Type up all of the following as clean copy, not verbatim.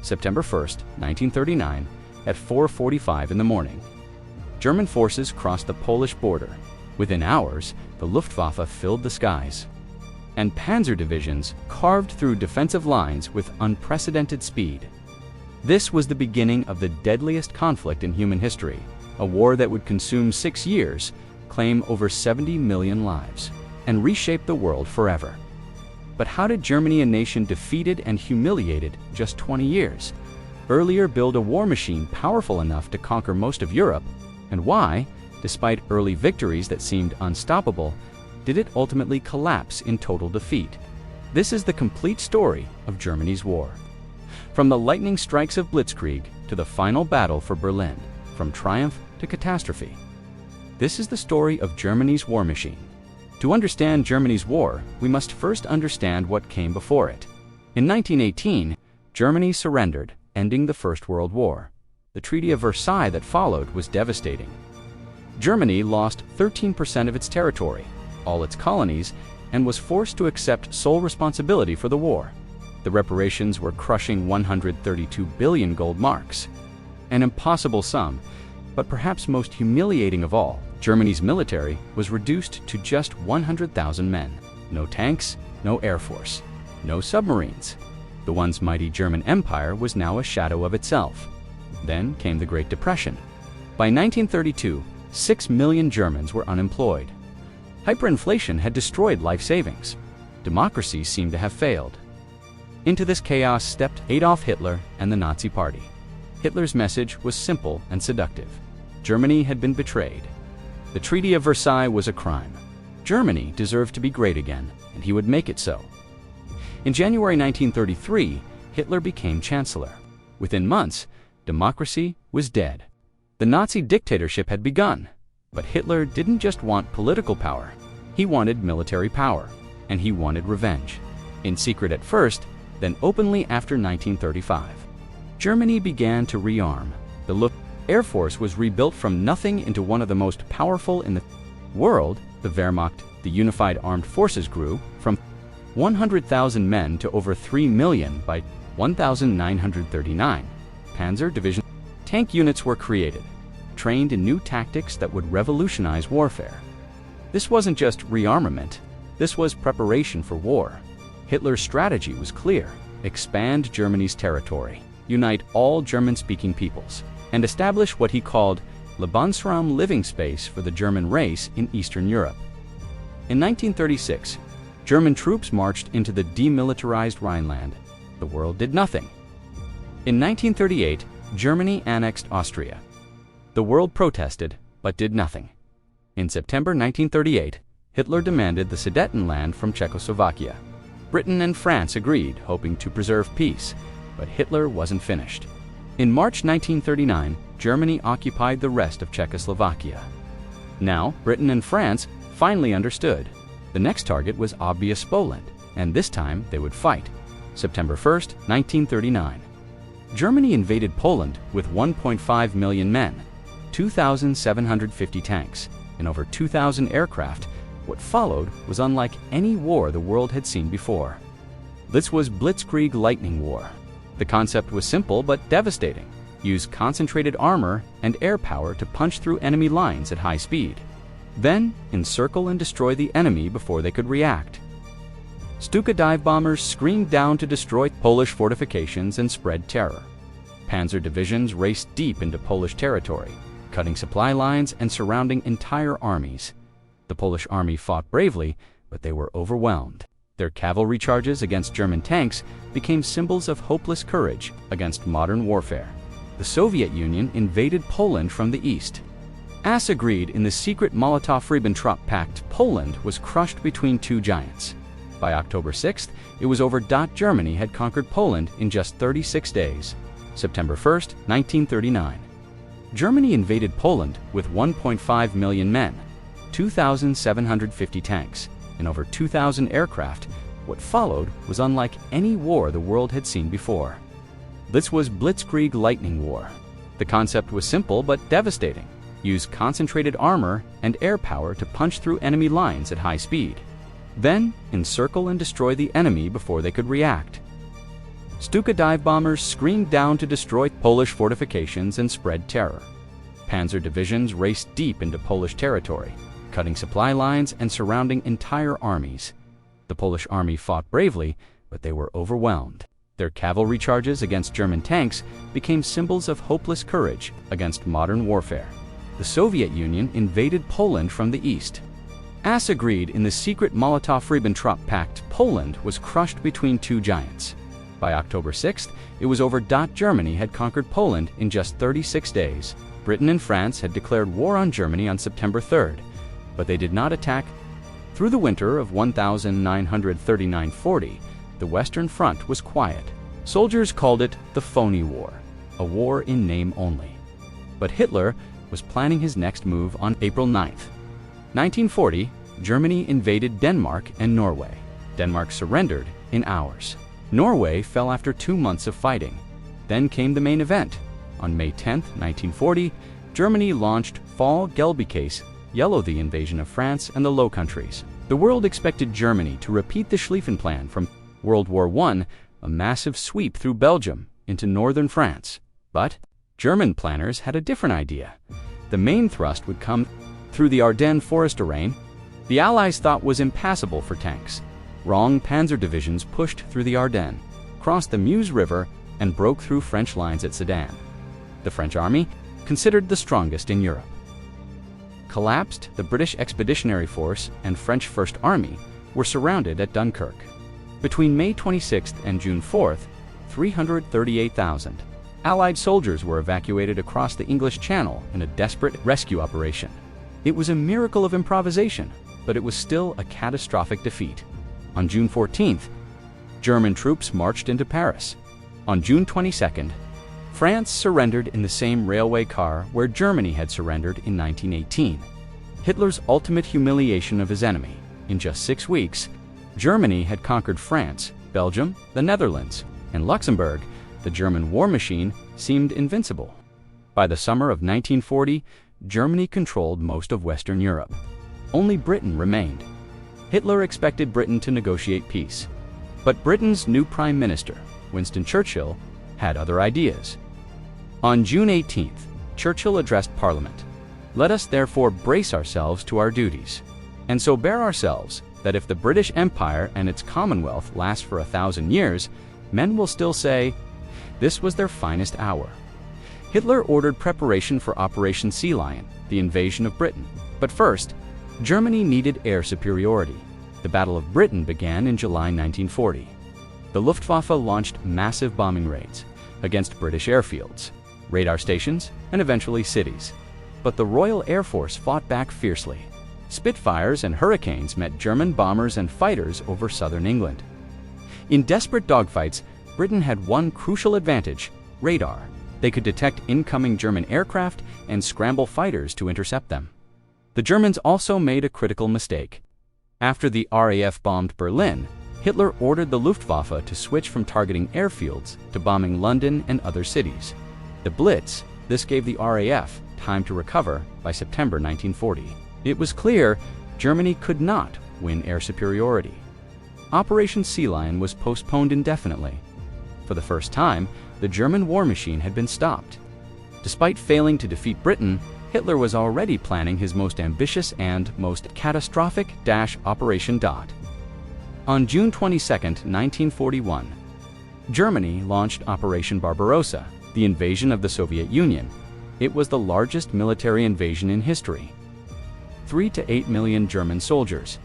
September 1st, 1939, at 4:45 in the morning. German forces crossed the Polish border. Within hours, the Luftwaffe filled the skies, and panzer divisions carved through defensive lines with unprecedented speed. This was the beginning of the deadliest conflict in human history, a war that would consume 6 years, claim over 70 million lives, and reshape the world forever. But how did Germany, a nation defeated and humiliated just 20 years earlier, build a war machine powerful enough to conquer most of Europe? And why, despite early victories that seemed unstoppable, did it ultimately collapse in total defeat? This is the complete story of Germany's war. From the lightning strikes of Blitzkrieg to the final battle for Berlin, from triumph to catastrophe. This is the story of Germany's war machine. To understand Germany's war, we must first understand what came before it. In 1918, Germany surrendered, ending the First World War. The Treaty of Versailles that followed was devastating. Germany lost 13% of its territory, all its colonies, and was forced to accept sole responsibility for the war. The reparations were crushing 132 billion gold marks. An impossible sum, but perhaps most humiliating of all, Germany's military was reduced to just 100,000 men. No tanks, no air force, no submarines. The once mighty German Empire was now a shadow of itself. Then came the Great Depression. By 1932, 6 million Germans were unemployed. Hyperinflation had destroyed life savings. Democracy seemed to have failed. Into this chaos stepped Adolf Hitler and the Nazi Party. Hitler's message was simple and seductive. Germany had been betrayed. The Treaty of Versailles was a crime. Germany deserved to be great again, and he would make it so. In January 1933, Hitler became chancellor. Within months, democracy was dead. The Nazi dictatorship had begun. But Hitler didn't just want political power. He wanted military power, and he wanted revenge. In secret at first, then openly after 1935. Germany began to rearm. The Luftwaffe Air Force was rebuilt from nothing into one of the most powerful in the world. The Wehrmacht, the Unified Armed Forces, grew from 100,000 men to over 3 million by 1939. Panzer division tank units were created, trained in new tactics that would revolutionize warfare. This wasn't just rearmament, this was preparation for war. Hitler's strategy was clear: expand Germany's territory, unite all German-speaking peoples, and establish what he called Lebensraum, living space for the German race in Eastern Europe. In 1936, German troops marched into the demilitarized Rhineland. The world did nothing. In 1938, Germany annexed Austria. The world protested, but did nothing. In September 1938, Hitler demanded the Sudetenland from Czechoslovakia. Britain and France agreed, hoping to preserve peace, but Hitler wasn't finished. In March 1939, Germany occupied the rest of Czechoslovakia. Now, Britain and France finally understood. The next target was obvious: Poland, and this time they would fight. September 1st, 1939. Germany invaded Poland with 1.5 million men, 2,750 tanks, and over 2,000 aircraft. What followed was unlike any war the world had seen before. This was Blitzkrieg lightning war. The concept was simple but devastating. Use concentrated armor and air power to punch through enemy lines at high speed. Then encircle and destroy the enemy before they could react. Stuka dive bombers screamed down to destroy Polish fortifications and spread terror. Panzer divisions raced deep into Polish territory, cutting supply lines and surrounding entire armies. The Polish army fought bravely, but they were overwhelmed. Their cavalry charges against German tanks became symbols of hopeless courage against modern warfare. The Soviet Union invaded Poland from the east. As agreed in the secret Molotov-Ribbentrop Pact, Poland was crushed between two giants. By October 6th, it was over. Germany had conquered Poland in just 36 days. September 1st, 1939. Germany invaded Poland with 1.5 million men, 2,750 tanks, and over 2,000 aircraft. What followed was unlike any war the world had seen before. This was Blitzkrieg lightning war. The concept was simple but devastating. Use concentrated armor and air power to punch through enemy lines at high speed. Then encircle and destroy the enemy before they could react. Stuka dive bombers screamed down to destroy Polish fortifications and spread terror. Panzer divisions raced deep into Polish territory, cutting supply lines and surrounding entire armies. The Polish army fought bravely, but they were overwhelmed. Their cavalry charges against German tanks became symbols of hopeless courage against modern warfare. The Soviet Union invaded Poland from the east. As agreed in the secret Molotov-Ribbentrop Pact, Poland was crushed between two giants. By October 6th, it was over. Germany had conquered Poland in just 36 days. Britain and France had declared war on Germany on September 3rd, but they did not attack. Through the winter of 1939–40, the Western Front was quiet. Soldiers called it the phony war, a war in name only. But Hitler was planning his next move on April 9th. 1940, Germany invaded Denmark and Norway. Denmark surrendered in hours. Norway fell after 2 months of fighting. Then came the main event. On May 10, 1940, Germany launched Fall Gelbcase, Yellow, the invasion of France and the Low Countries. The world expected Germany to repeat the Schlieffen Plan from World War I, a massive sweep through Belgium into northern France. But German planners had a different idea. The main thrust would come through the Ardennes forest terrain. The Allies thought was impassable for tanks. Wrong panzer divisions pushed through the Ardennes, crossed the Meuse River, and broke through French lines at Sedan. The French army, considered the strongest in Europe, collapsed. The British Expeditionary Force and French First Army were surrounded at Dunkirk. Between May 26th and June 4th, 338,000 Allied soldiers were evacuated across the English Channel in a desperate rescue operation. It was a miracle of improvisation, but it was still a catastrophic defeat. On June 14th, German troops marched into Paris. On June 22nd, France surrendered in the same railway car where Germany had surrendered in 1918. Hitler's ultimate humiliation of his enemy. In just 6 weeks, Germany had conquered France, Belgium, the Netherlands, and Luxembourg. The German war machine seemed invincible. By the summer of 1940, Germany controlled most of Western Europe. Only Britain remained. Hitler expected Britain to negotiate peace. But Britain's new Prime Minister, Winston Churchill, had other ideas. On June 18th, Churchill addressed Parliament. "Let us therefore brace ourselves to our duties, and so bear ourselves that if the British Empire and its Commonwealth last for 1,000 years, men will still say, 'This was their finest hour.'" Hitler ordered preparation for Operation Sea Lion, the invasion of Britain. But first, Germany needed air superiority. The Battle of Britain began in July 1940. The Luftwaffe launched massive bombing raids against British airfields, radar stations, and eventually cities. But the Royal Air Force fought back fiercely. Spitfires and Hurricanes met German bombers and fighters over southern England. In desperate dogfights, Britain had one crucial advantage: radar. They could detect incoming German aircraft and scramble fighters to intercept them. The Germans also made a critical mistake. After the RAF bombed Berlin, Hitler ordered the Luftwaffe to switch from targeting airfields to bombing London and other cities. The Blitz, this gave the RAF time to recover by September 1940. It was clear Germany could not win air superiority. Operation Sea Lion was postponed indefinitely. For the first time, the German war machine had been stopped. Despite failing to defeat Britain, Hitler was already planning his most ambitious and most catastrophic Operation Dot. On June 22, 1941, Germany launched Operation Barbarossa, the invasion of the Soviet Union. It was the largest military invasion in history. 3 to 8 million German soldiers,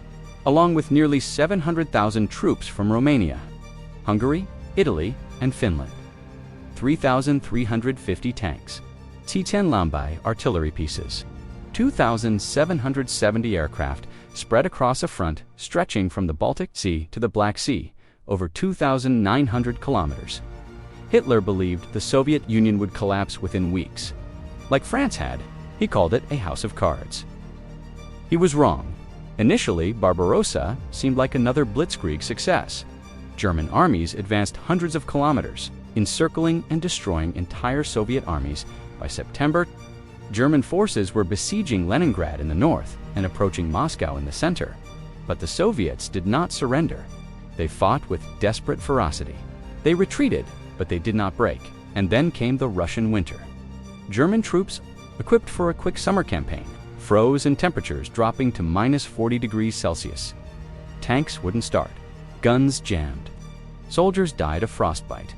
along with nearly 700,000 troops from Romania, Hungary, Italy, and Finland. 3,350 tanks, T-10 Lambai artillery pieces, 2,770 aircraft spread across a front stretching from the Baltic Sea to the Black Sea, over 2,900 kilometers. Hitler believed the Soviet Union would collapse within weeks. Like France had, he called it a house of cards. He was wrong. Initially, Barbarossa seemed like another Blitzkrieg success. German armies advanced hundreds of kilometers, encircling and destroying entire Soviet armies. By September, German forces were besieging Leningrad in the north and approaching Moscow in the center. But the Soviets did not surrender. They fought with desperate ferocity. They retreated, but they did not break, and then came the Russian winter. German troops, equipped for a quick summer campaign, froze in temperatures dropping to -40°C. Tanks wouldn't start. Guns jammed. Soldiers died of frostbite.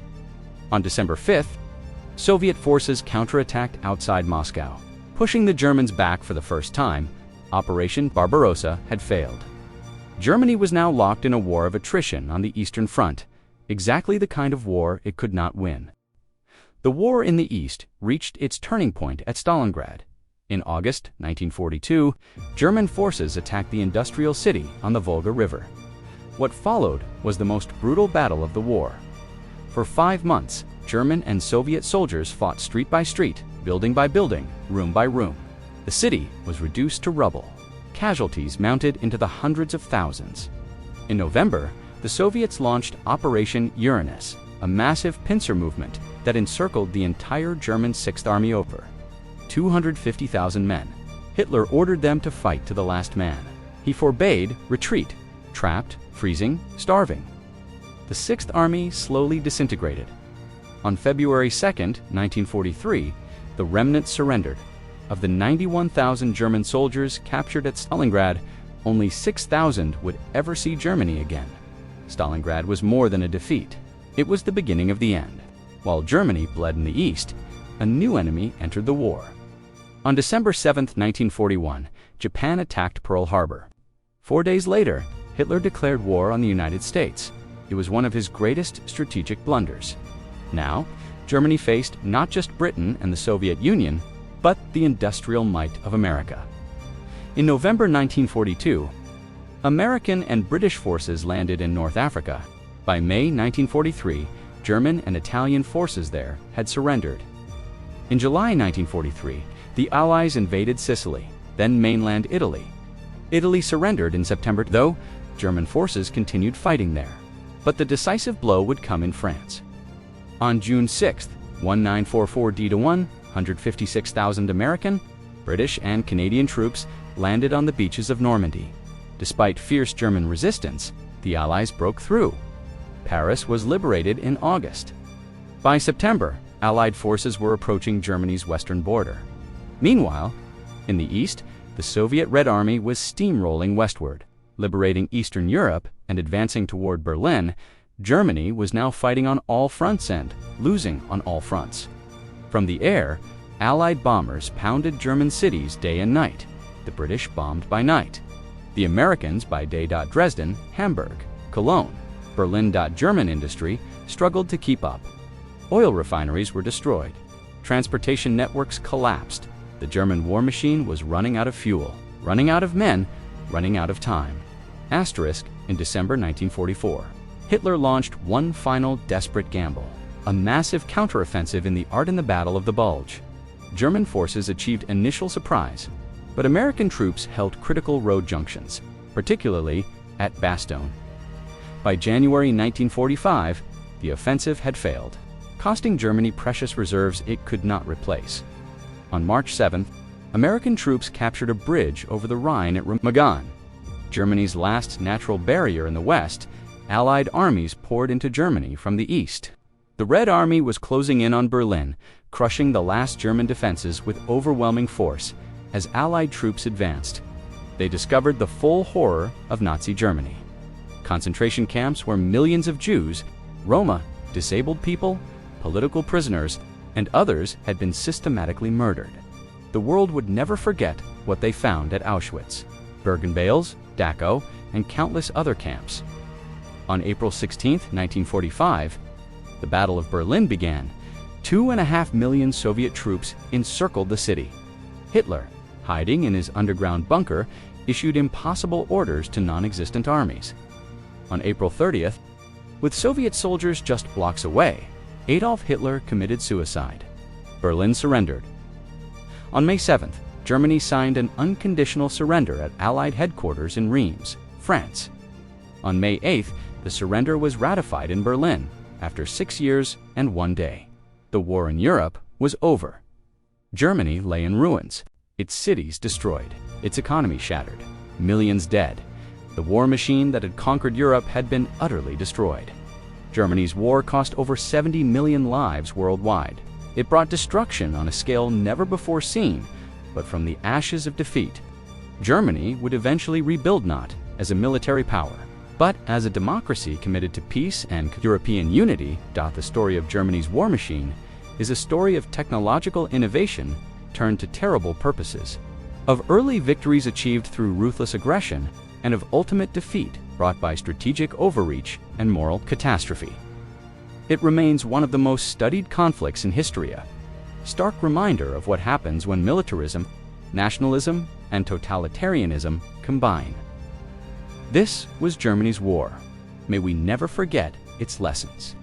On December 5th, Soviet forces counterattacked outside Moscow. Pushing the Germans back for the first time, Operation Barbarossa had failed. Germany was now locked in a war of attrition on the Eastern Front, exactly the kind of war it could not win. The war in the East reached its turning point at Stalingrad. In August 1942, German forces attacked the industrial city on the Volga River. What followed was the most brutal battle of the war. For 5 months, German and Soviet soldiers fought street by street, building by building, room by room. The city was reduced to rubble. Casualties mounted into the hundreds of thousands. In November, the Soviets launched Operation Uranus, a massive pincer movement that encircled the entire German Sixth Army over. 250,000 men. Hitler ordered them to fight to the last man. He forbade retreat, trapped, freezing, starving. The Sixth Army slowly disintegrated. On February 2, 1943, the remnants surrendered. Of the 91,000 German soldiers captured at Stalingrad, only 6,000 would ever see Germany again. Stalingrad was more than a defeat. It was the beginning of the end. While Germany bled in the east, a new enemy entered the war. On December 7, 1941, Japan attacked Pearl Harbor. 4 days later, Hitler declared war on the United States. It was one of his greatest strategic blunders. Now, Germany faced not just Britain and the Soviet Union, but the industrial might of America. In November 1942, American and British forces landed in North Africa. By May 1943, German and Italian forces there had surrendered. In July 1943, the Allies invaded Sicily, then mainland Italy. Italy surrendered in September, though German forces continued fighting there. But the decisive blow would come in France. On June 6, 1944 156,000 American, British, and Canadian troops landed on the beaches of Normandy. Despite fierce German resistance, the Allies broke through. Paris was liberated in August. By September, Allied forces were approaching Germany's western border. Meanwhile, in the east, the Soviet Red Army was steamrolling westward, liberating Eastern Europe and advancing toward Berlin. Germany was now fighting on all fronts and losing on all fronts. From the air, Allied bombers pounded German cities day and night. The British bombed by night. The Americans by day. Dresden, Hamburg, Cologne, Berlin. German industry struggled to keep up. Oil refineries were destroyed. Transportation networks collapsed. The German war machine was running out of fuel, running out of men, running out of time. Asterisk, in December 1944, Hitler launched one final desperate gamble, a massive counteroffensive in the Ardennes, the Battle of the Bulge. German forces achieved initial surprise, but American troops held critical road junctions, particularly at Bastogne. By January 1945, the offensive had failed, costing Germany precious reserves it could not replace. On March 7th, American troops captured a bridge over the Rhine at Remagen. Germany's last natural barrier in the west, Allied armies poured into Germany from the east. The Red Army was closing in on Berlin, crushing the last German defenses with overwhelming force. As Allied troops advanced, they discovered the full horror of Nazi Germany. Concentration camps where millions of Jews, Roma, disabled people, political prisoners, and others had been systematically murdered. The world would never forget what they found at Auschwitz, Bergen-Belsen, Dachau, and countless other camps. On April 16, 1945, the Battle of Berlin began. 2.5 million Soviet troops encircled the city. Hitler, hiding in his underground bunker, issued impossible orders to non-existent armies. On April 30th, with Soviet soldiers just blocks away, Adolf Hitler committed suicide. Berlin surrendered. On May 7th, Germany signed an unconditional surrender at Allied headquarters in Reims, France. On May 8th, the surrender was ratified in Berlin after 6 years and 1 day. The war in Europe was over. Germany lay in ruins, its cities destroyed, its economy shattered, millions dead. The war machine that had conquered Europe had been utterly destroyed. Germany's war cost over 70 million lives worldwide. It brought destruction on a scale never before seen, but from the ashes of defeat, Germany would eventually rebuild not as a military power, but as a democracy committed to peace and European unity. The story of Germany's war machine is a story of technological innovation turned to terrible purposes, of early victories achieved through ruthless aggression, and of ultimate defeat brought by strategic overreach and moral catastrophe. It remains one of the most studied conflicts in history, a stark reminder of what happens when militarism, nationalism, and totalitarianism combine. This was Germany's war. May we never forget its lessons.